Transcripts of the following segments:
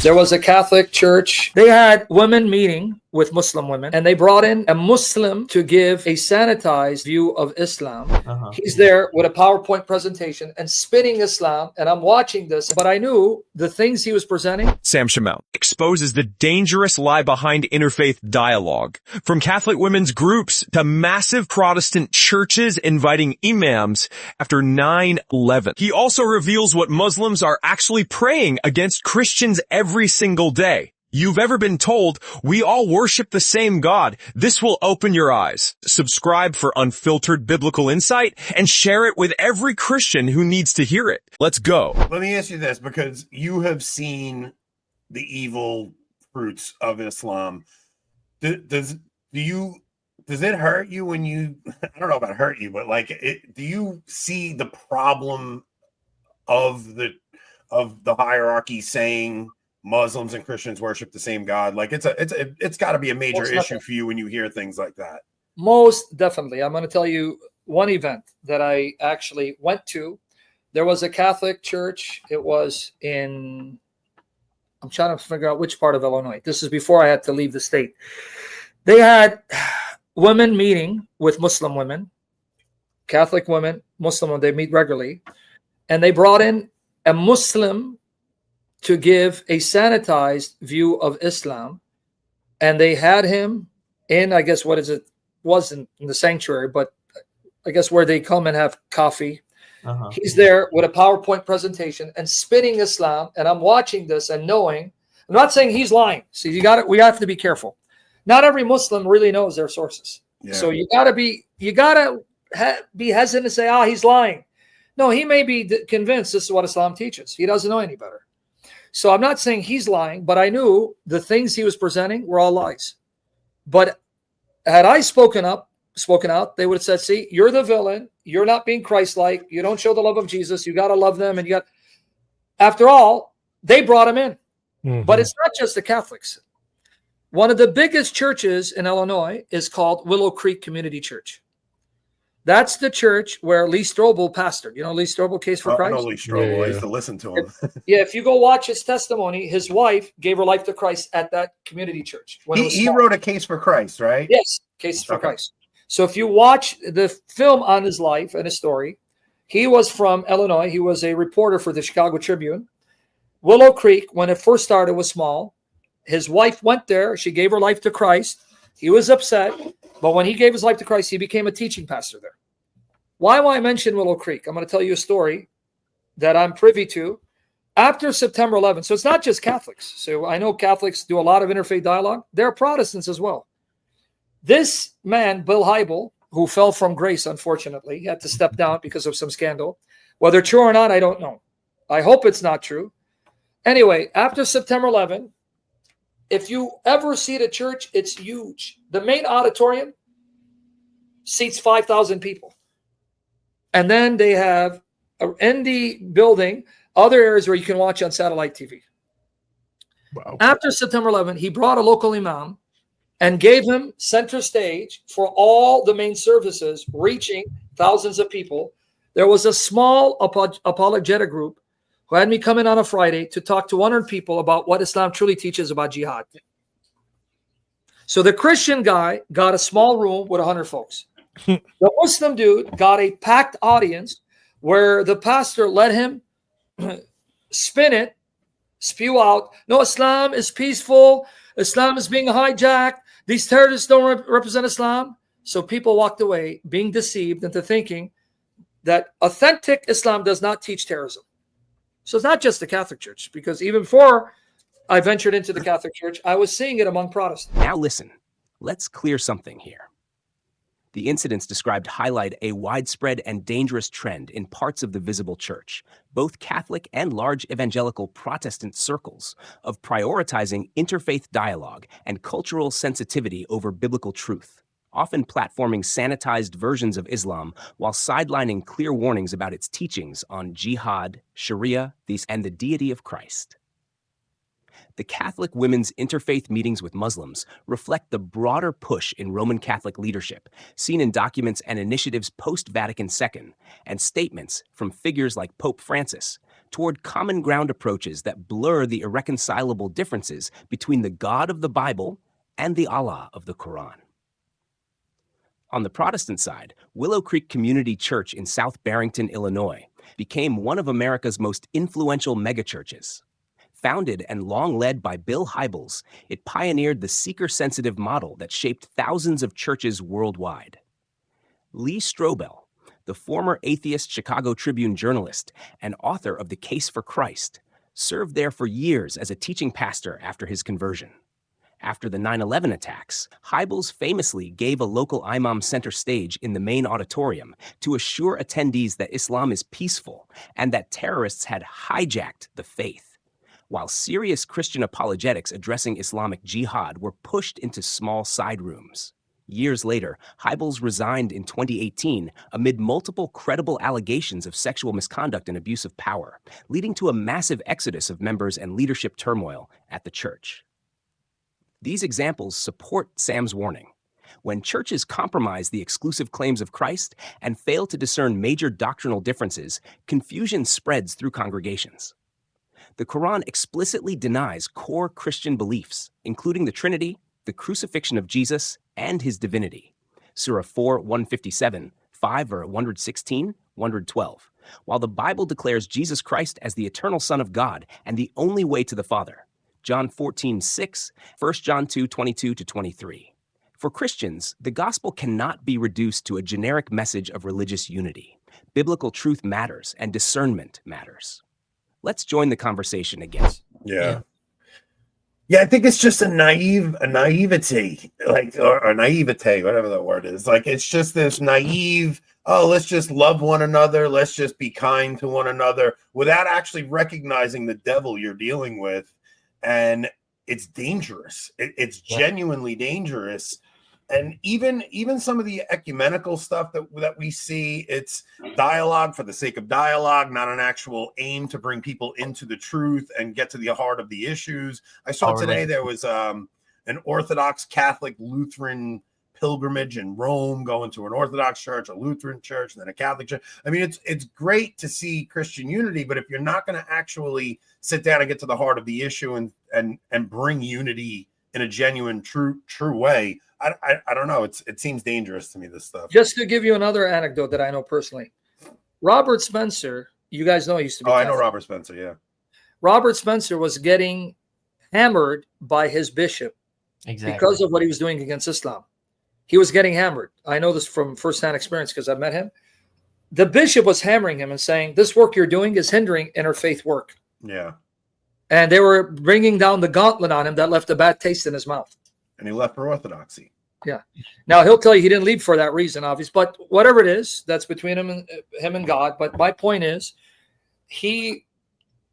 There was a Catholic church. They had women meeting with Muslim women, and they brought in a Muslim to give a sanitized view of Islam. He's there with a PowerPoint presentation and spinning Islam, and I'm watching this, but I knew the things he was presenting. Sam Shamoun exposes the dangerous lie behind interfaith dialogue. From Catholic women's groups to massive Protestant churches inviting imams after 9/11. He also reveals what Muslims are actually praying against Christians every single day. You've ever been told, we all worship the same God. This will open your eyes. Subscribe for unfiltered biblical insight and share it with every Christian who needs to hear it. Let's go. Let me ask you this, because you have seen the evil fruits of Islam. Does it hurt you when you, I don't know about hurt you, but like, do you see the problem of the hierarchy saying Muslims and Christians worship the same God? Like it's got to be a major issue for you when you hear things like that. Most definitely. I'm going to tell you one event that I actually went to. There was a Catholic church. It was in, I'm trying to figure out which part of Illinois. This is before I had to leave the state. They had women meeting with Muslim women, Catholic women, Muslim women. They meet regularly, and they brought in a Muslim to give a sanitized view of Islam, and they had him in, I guess, wasn't in the sanctuary, but I guess where they come and have coffee. He's there with a PowerPoint presentation and spinning Islam, and I'm watching this and knowing, I'm not saying he's lying. So we have to be careful. Not every Muslim really knows their sources. Yeah. So you gotta be hesitant to say, he's lying. No, he may be convinced this is what Islam teaches. He doesn't know any better. So I'm not saying he's lying, but I knew the things he was presenting were all lies. But had I spoken out, they would have said, see, you're the villain. You're not being Christ-like. You don't show the love of Jesus. You got to love them. And after all, they brought him in. But it's not just the Catholics. One of the biggest churches in Illinois is called Willow Creek Community Church. That's the church where Lee Strobel pastored. You know Lee Strobel, Case for Christ? I know Lee Strobel. I used to listen to him. If you go watch his testimony, his wife gave her life to Christ at that community church. He wrote a Case for Christ, right? Yes, Case for Christ. So if you watch the film on his life and his story, he was from Illinois. He was a reporter for the Chicago Tribune. Willow Creek, when it first started, was small. His wife went there. She gave her life to Christ. He was upset. But when he gave his life to Christ, he became a teaching pastor there. Why do I mention Willow Creek? I'm going to tell you a story that I'm privy to. After September 11th, so it's not just Catholics. So I know Catholics do a lot of interfaith dialogue. There are Protestants as well. This man, Bill Hybel, who fell from grace, unfortunately, he had to step down because of some scandal. Whether true or not, I don't know. I hope it's not true. Anyway, after September 11th, if you ever see the church, it's huge. The main auditorium seats 5,000 people. And then they have in the building other areas where you can watch on satellite TV. Wow. After September 11th, he brought a local imam and gave him center stage for all the main services, reaching thousands of people. There was a small apologetic group who had me come in on a Friday to talk to 100 people about what Islam truly teaches about jihad. So the Christian guy got a small room with 100 folks. The Muslim dude got a packed audience where the pastor let him spin it, spew out, no, Islam is peaceful. Islam is being hijacked. These terrorists don't represent Islam. So people walked away being deceived into thinking that authentic Islam does not teach terrorism. So it's not just the Catholic Church, because even before I ventured into the Catholic Church, I was seeing it among Protestants. Now listen, let's clear something here. The incidents described highlight a widespread and dangerous trend in parts of the visible church, both Catholic and large evangelical Protestant circles, of prioritizing interfaith dialogue and cultural sensitivity over biblical truth, often platforming sanitized versions of Islam while sidelining clear warnings about its teachings on jihad, Sharia, and the deity of Christ. The Catholic women's interfaith meetings with Muslims reflect the broader push in Roman Catholic leadership, seen in documents and initiatives post-Vatican II, and statements from figures like Pope Francis, toward common ground approaches that blur the irreconcilable differences between the God of the Bible and the Allah of the Quran. On the Protestant side, Willow Creek Community Church in South Barrington, Illinois, became one of America's most influential megachurches. Founded and long led by Bill Hybels, it pioneered the seeker-sensitive model that shaped thousands of churches worldwide. Lee Strobel, the former atheist Chicago Tribune journalist and author of The Case for Christ, served there for years as a teaching pastor after his conversion. After the 9/11 attacks, Hybels famously gave a local imam center stage in the main auditorium to assure attendees that Islam is peaceful and that terrorists had hijacked the faith, while serious Christian apologetics addressing Islamic jihad were pushed into small side rooms. Years later, Hybels resigned in 2018 amid multiple credible allegations of sexual misconduct and abuse of power, leading to a massive exodus of members and leadership turmoil at the church. These examples support Sam's warning. When churches compromise the exclusive claims of Christ and fail to discern major doctrinal differences, confusion spreads through congregations. The Quran explicitly denies core Christian beliefs, including the Trinity, the crucifixion of Jesus, and his divinity. Surah 4, 157, 5 or 116, 112, while the Bible declares Jesus Christ as the eternal Son of God and the only way to the Father. John 14, 6, 1 John 2, 22 to 23. For Christians, the gospel cannot be reduced to a generic message of religious unity. Biblical truth matters and discernment matters. Let's join the conversation again. Yeah, I think it's just a naivety, like, or naivete, whatever that word is. Like, it's just this naive, oh, let's just love one another. Let's just be kind to one another without actually recognizing the devil you're dealing with. And it's dangerous. It's genuinely dangerous. And even some of the ecumenical stuff that we see, it's dialogue for the sake of dialogue, not an actual aim to bring people into the truth and get to the heart of the issues. I saw today there was an Orthodox Catholic Lutheran pilgrimage in Rome, going to an Orthodox church, a Lutheran church, and then a Catholic church. I mean, it's great to see Christian unity, but if you're not going to actually sit down and get to the heart of the issue and bring unity in a genuine, true way, I don't know. It seems dangerous to me, this stuff. Just to give you another anecdote that I know personally, Robert Spencer, you guys know he used to be Catholic. I know Robert Spencer, yeah. Robert Spencer was getting hammered by his bishop because of what he was doing against Islam. He was getting hammered. I know this from firsthand experience because I met him. The bishop was hammering him and saying, this work you're doing is hindering interfaith work. Yeah. And they were bringing down the gauntlet on him that left a bad taste in his mouth. And he left for Orthodoxy. Yeah. Now, he'll tell you he didn't leave for that reason, obviously. But whatever it is, that's between him and God. But my point is, he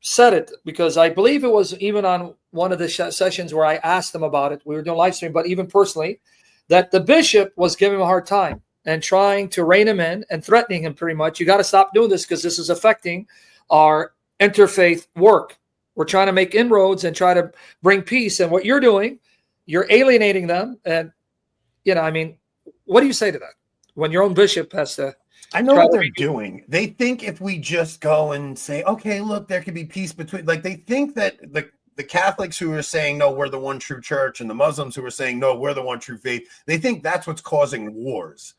said it because I believe it was even on one of the sessions where I asked him about it. We were doing live stream, but even personally, that the bishop was giving him a hard time and trying to rein him in and threatening him pretty much. You got to stop doing this because this is affecting our interfaith work. We're trying to make inroads and try to bring peace. And what you're doing, you're alienating them. And, I mean, what do you say to that when your own bishop has to? I know what they're doing. They think if we just go and say, okay, look, there could be peace between, like, they think that the Catholics who are saying, no, we're the one true church, and the Muslims who are saying, no, we're the one true faith, they think that's what's causing wars.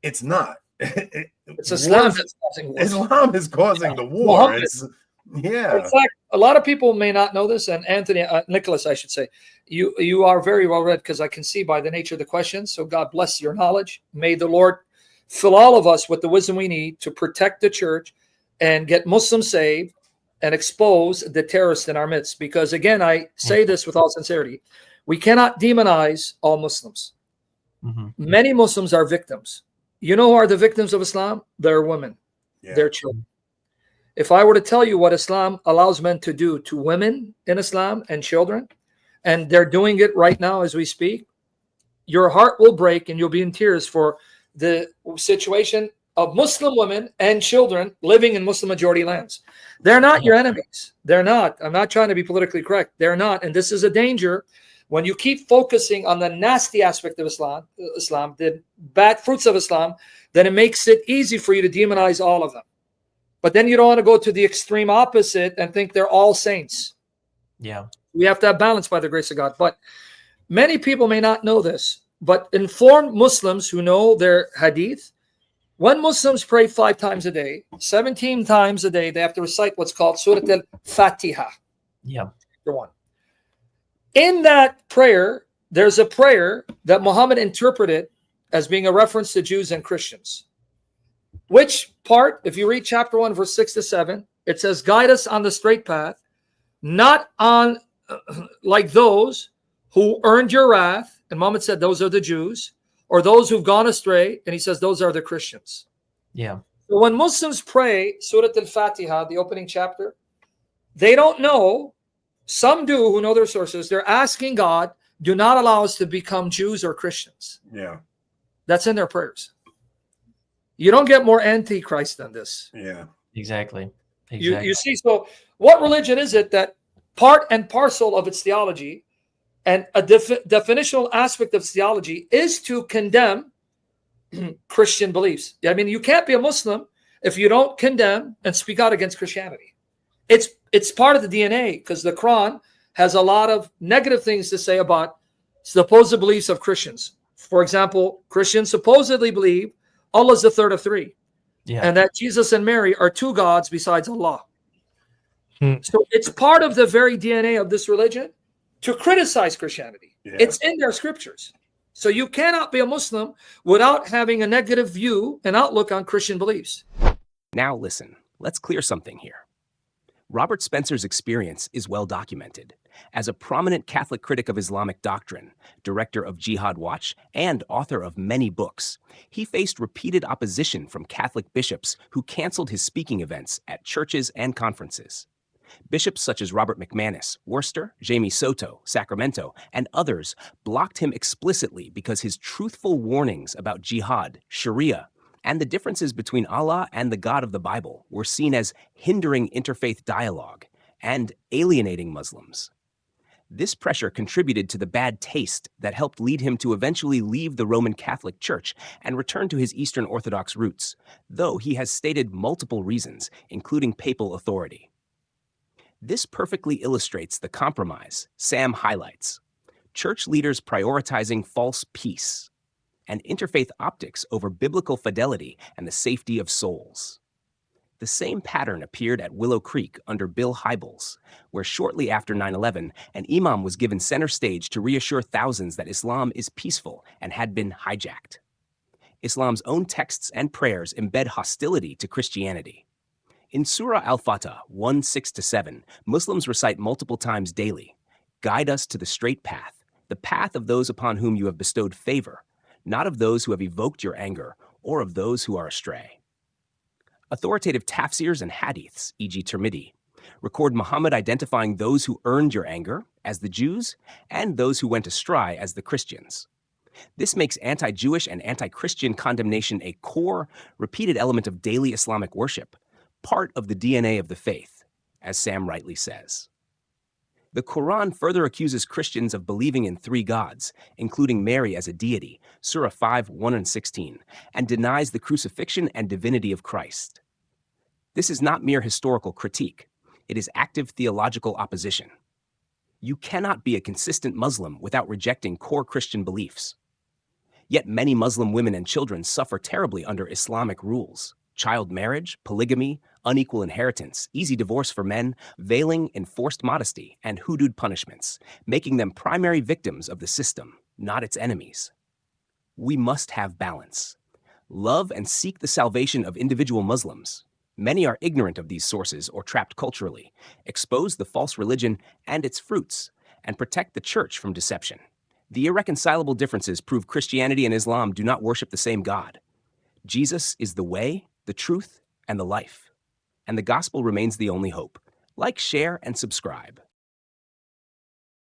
It's not. It's Islam that's causing wars. Islam is causing the war. Yeah. In fact, a lot of people may not know this, and Nicholas, I should say, you are very well read because I can see by the nature of the questions. So God bless your knowledge. May the Lord fill all of us with the wisdom we need to protect the church and get Muslims saved and expose the terrorists in our midst. Because again, I say this with all sincerity, we cannot demonize all Muslims. Mm-hmm. Many Muslims are victims. You know who are the victims of Islam? They're women. Yeah. They're children. If I were to tell you what Islam allows men to do to women in Islam and children, and they're doing it right now as we speak, your heart will break and you'll be in tears for the situation of Muslim women and children living in Muslim majority lands. They're not your enemies. They're not. I'm not trying to be politically correct. They're not. And this is a danger when you keep focusing on the nasty aspect of Islam, the bad fruits of Islam, then it makes it easy for you to demonize all of them. But then you don't want to go to the extreme opposite and think they're all saints. Yeah. We have to have balance by the grace of God. But many people may not know this, but informed Muslims who know their hadith, when Muslims pray 5 times a day, 17 times a day, they have to recite what's called Surah al-Fatiha. Yeah. Number one. In that prayer, there's a prayer that Muhammad interpreted as being a reference to Jews and Christians. Which part, if you read chapter 1, verse 6 to 7, it says, guide us on the straight path, not on like those who earned your wrath. And Muhammad said, those are the Jews, or those who've gone astray. And he says, those are the Christians. Yeah. So when Muslims pray Surah al-Fatiha, the opening chapter, they don't know. Some do who know their sources. They're asking God, do not allow us to become Jews or Christians. Yeah. That's in their prayers. You don't get more antichrist than this. Yeah. Exactly. You see, so what religion is it that part and parcel of its theology and a definitional aspect of its theology is to condemn Christian beliefs? I mean, you can't be a Muslim if you don't condemn and speak out against Christianity. It's part of the DNA, because the Quran has a lot of negative things to say about supposed beliefs of Christians. For example, Christians supposedly believe Allah is the third of three, and that Jesus and Mary are 2 gods besides Allah. So it's part of the very DNA of this religion to criticize Christianity. Yeah. It's in their scriptures. So you cannot be a Muslim without having a negative view and outlook on Christian beliefs. Now listen, let's clear something here. Robert Spencer's experience is well documented. As a prominent Catholic critic of Islamic doctrine, director of Jihad Watch, and author of many books, he faced repeated opposition from Catholic bishops who canceled his speaking events at churches and conferences. Bishops such as Robert McManus, Worcester, Jamie Soto, Sacramento, and others blocked him explicitly because his truthful warnings about jihad, Sharia, and the differences between Allah and the God of the Bible were seen as hindering interfaith dialogue and alienating Muslims. This pressure contributed to the bad taste that helped lead him to eventually leave the Roman Catholic Church and return to his Eastern Orthodox roots, though he has stated multiple reasons, including papal authority. This perfectly illustrates the compromise Sam highlights: church leaders prioritizing false peace and interfaith optics over biblical fidelity and the safety of souls. The same pattern appeared at Willow Creek under Bill Hybels, where shortly after 9/11, an imam was given center stage to reassure thousands that Islam is peaceful and had been hijacked. Islam's own texts and prayers embed hostility to Christianity. In Surah Al-Fatah 1:6-7, Muslims recite multiple times daily, "Guide us to the straight path, the path of those upon whom you have bestowed favor, not of those who have evoked your anger or of those who are astray." Authoritative tafsirs and hadiths, e.g. Tirmidhi, record Muhammad identifying those who earned your anger as the Jews and those who went astray as the Christians. This makes anti-Jewish and anti-Christian condemnation a core, repeated element of daily Islamic worship, part of the DNA of the faith, as Sam rightly says. The Quran further accuses Christians of believing in 3 gods, including Mary as a deity, Surah 5:1-16, and denies the crucifixion and divinity of Christ. This is not mere historical critique. It is active theological opposition. You cannot be a consistent Muslim without rejecting core Christian beliefs. Yet many Muslim women and children suffer terribly under Islamic rules: child marriage, polygamy, unequal inheritance, easy divorce for men, veiling, enforced modesty, and hudud punishments, making them primary victims of the system, not its enemies. We must have balance. Love and seek the salvation of individual Muslims. Many are ignorant of these sources or trapped culturally. Expose the false religion and its fruits, and protect the church from deception. The irreconcilable differences prove Christianity and Islam do not worship the same God. Jesus is the way, the truth, and the life. And the gospel remains the only hope. Like, share, and subscribe.